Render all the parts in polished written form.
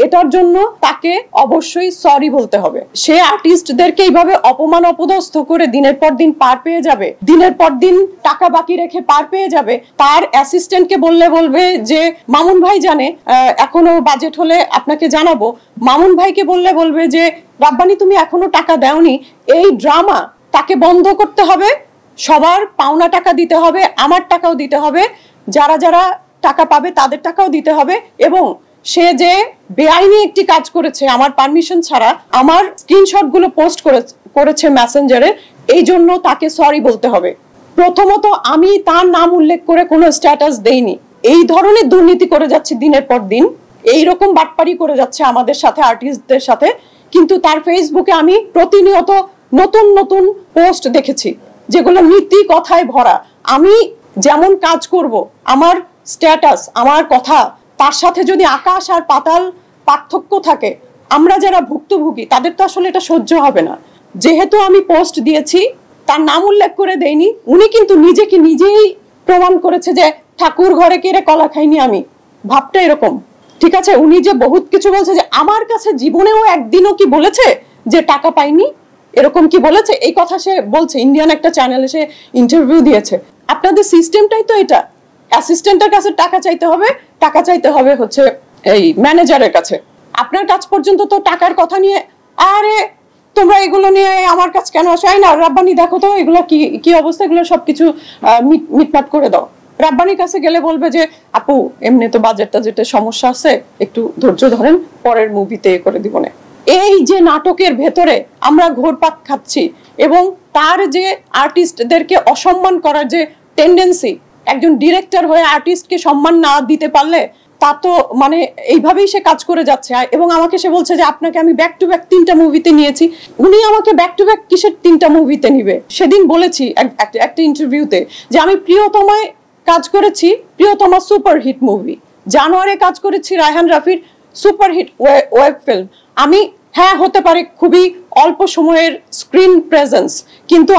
এটার জন্য তাকে অবশ্যই সরি বলতে হবে। সে আর্টিস্টদেরকে এইভাবে অপমান অপদস্থ করে দিনের পর দিন পার পেয়ে যাবে, দিনের পর দিন টাকা বাকি রেখে পার পেয়ে যাবে। তার অ্যাসিস্ট্যান্টকে বলবে যে মামুন ভাই জানে এখনো বাজেট হলে আপনাকে জানাবো, মামুন ভাইকে বলবে যে রাব্বানি তুমি এখনো টাকা দাওনি। এই ড্রামা তাকে বন্ধ করতে হবে, সবার পাওনা টাকা দিতে হবে, আমার টাকাও দিতে হবে, যারা যারা টাকা পাবে তাদের টাকাও দিতে হবে। এবং সে যে বেআইনি একটি কাজ করেছে আমার পারমিশন ছাড়া, আমার স্ক্রিনশটগুলো পোস্ট করেছে মেসেঞ্জারে, এই জন্য তাকে সরি বলতে হবে। প্রথমত আমি তার নাম উল্লেখ করে কোনো স্ট্যাটাস দেইনি। এই ধরনের দুর্নীতি করে যাচ্ছে দিনের পর দিন, এইরকম বাটপারি করে যাচ্ছে আমাদের সাথে, আর্টিস্টদের সাথে। কিন্তু তার ফেসবুকে আমি প্রতিনিয়ত নতুন নতুন পোস্ট দেখেছি যেগুলো নীতি কথায় ভরা। আমি যেমন কাজ করব, আমার স্ট্যাটাস, আমার কথা, তার সাথে যদি আকাশ আর পাতাল পার্থক্য থাকে, আমরা যারা ভুক্তভোগী তাদের তো আসলে এটা সহ্য হবে না। যেহেতু আমি পোস্ট দিয়েছি, তার নাম উল্লেখ করে দেইনি, উনি কিন্তু নিজেকে নিজেই প্রমাণ করেছে যে ঠাকুর ঘরে কেড়ে কলা খাইনি আমি, ভাবটা এরকম। ঠিক আছে, উনি যে বহুত কিছু বলছে, যে আমার কাছে জীবনেও একদিনও কি বলেছে যে টাকা পাইনি, এরকম কি বলেছে? এই কথা সে বলছে, ইন্ডিয়ান একটা চ্যানেলে সে ইন্টারভিউ দিয়েছে। আপনাদের সিস্টেমটাই তো এটা, অ্যাসিস্ট্যান্টের কাছে টাকা চাইতে হবে হচ্ছে এই ম্যানেজারের কাছে। আপনার কাছ পর্যন্ত তো টাকার কথা নিয়ে, আরে তোমরা এগুলো নিয়ে আমার কাছে কেন আসো, না রাব্বানি দেখো তো এগুলো কি অবস্থা, এগুলো সবকিছু মিটমাট করে দাও। রাব্বানির কাছে গেলে বলবে যে আপু এমনি তো বাজেটটা যেটা সমস্যা আছে, একটু ধৈর্য ধরেন, পরের মুভিতে করে দিব না। এই যে নাটকের ভেতরে আমরা ঘোরপাক খাচ্ছি, এবং তার যে আর্টিস্টদেরকে অসম্মান করার যে টেন্ডেন্সি, একজন ডিরেক্টর হয়ে আর্টিস্টকে সম্মান না দিতে পারলে তা তো মানে এইভাবেই সে কাজ করে যাচ্ছে। এবং আমাকে সে বলছে যে আপনাকে আমি ব্যাক টু ব্যাক 3টা মুভিতে নিয়েছি। উনি আমাকে ব্যাক টু ব্যাক কিসের 3টা মুভিতে নিবে? সেদিন বলেছি একটা ইন্টারভিউতে যে আমি প্রিয়তমায় কাজ করেছি, প্রিয়তমা সুপারহিট মুভি, জানুয়ারি কাজ করেছি রায়হান রাফির সুপারহিট ওয়েব ফিল্ম। হ্যাঁ হতে পারে খুবই অল্প সময়ের স্ক্রিন প্রেজেন্স, কিন্তু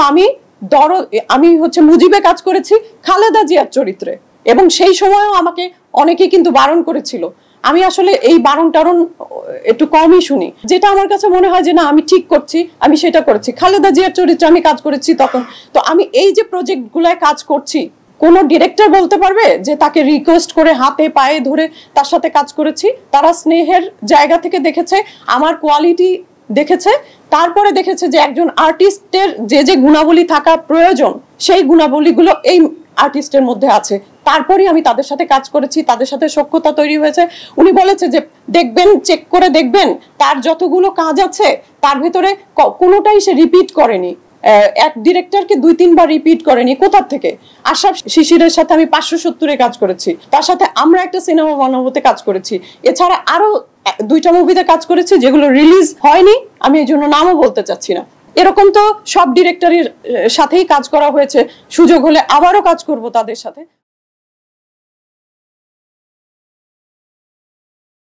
আমি হচ্ছে মুজিবে কাজ করেছি খালেদা জিয়ার চরিত্রে, এবং সেই সময়ও আমাকে অনেকে কিন্তু বারণ করেছিল। আমি আসলে এই বারণ টারণ একটু কমই শুনি, যেটা আমার কাছে মনে হয় যে না আমি ঠিক করছি, আমি সেটা করেছি। খালেদা জিয়ার চরিত্রে আমি কাজ করেছি তখন। তো আমি এই যে প্রজেক্টগুলোয় কাজ করছি, কোন ডিরেক্টর বলতে পারবে যে তাকে রিকোয়েস্ট করে হাতে পায়ে ধরে তার সাথে কাজ করেছি? তারা স্নেহের জায়গা থেকে দেখেছে, আমার কোয়ালিটি দেখেছে, তারপরে দেখেছে যে একজন আর্টিস্টের যে যে গুণাবলী থাকা প্রয়োজন সেই গুণাবলীগুলো এই আর্টিস্টের মধ্যে আছে, তারপরেই আমি তাদের সাথে কাজ করেছি, তাদের সাথে সখ্যতা তৈরি হয়েছে। উনি বলেছে যে দেখবেন, চেক করে দেখবেন তার যতগুলো কাজ আছে তার ভিতরে কোনোটাই সে রিপিট করেনি, এক ডিরেক্টরকে 2-3 বার রিপিট করেনি। কোথা থেকে? আশরাফ শিশিরের সাথে আমি 570-এ কাজ করেছি, তার সাথে আমরা একটা সিনেমা বানাবোতে কাজ করেছি, এছাড়া আরো 2টা মুভিতে কাজ করেছি যেগুলো রিলিজ হয়নি, আমি এই জন্য নামও বলতে চাচ্ছি না। এরকম তো সব ডিরেক্টরের সাথেই কাজ করা হয়েছে, সুযোগ হলে আবারও কাজ করব তাদের সাথে।